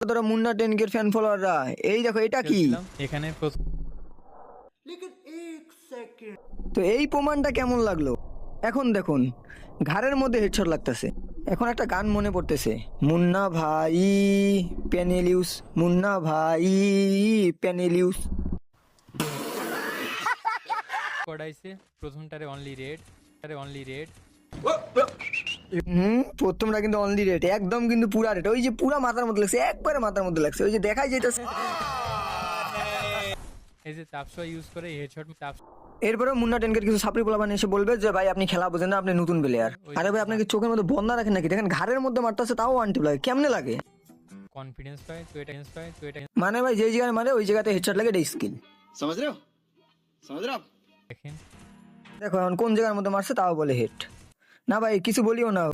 ধরো মুন্না টেনকের ফ্যান ফলোয়াররা, এই দেখো এটা কি, এখানে তো এই প্রমাণটা কেমন লাগলো? এখন দেখুন ঘাড়ের মধ্যে হেডশট লাগতেছে। এখন একটা গান মনে পড়তেছে, মুন্না ভাই প্যানেলিউস, মুন্না ভাই প্যানেলিউস। পড়াইছে প্রথমটারে অনলি রেড প্রথমটা কিন্তু অনলি রেট, একদম কিন্তু পুরা রেট, ওই যে পুরা মাথার মধ্যে লাগছে, একবারে মাথার মধ্যে লাগছে, ওই যে দেখাই যেতেছে। এই যে তাপসা ইউজ করে হেডশট এরপরে মুন্না টেনকের কিছু সাপড়ি পোলাপান এসে বলবে যে ভাই আপনি খেলা বোঝেন না, আপনি নতুন প্লেয়ার। আরে ভাই আপনাকে চোখের মধ্যে বন্ধ রাখেন নাকি? দেখেন ঘাড়ের মধ্যে মারতেছে, তাও ওয়ান টিপ লাগে, কেমনে লাগে? কনফিডেন্স পায় তো এটা মানে ভাই যে জায়গায় মারে ওই জায়গাতে হেডশট লাগে, এটা স্কিল। समझ रहे हो समझ रहे हो आप দেখেন দেখো এখন কোন জায়গার মধ্যে মারছে তাও বলে হেড। না ভাই কিছু বলিও না।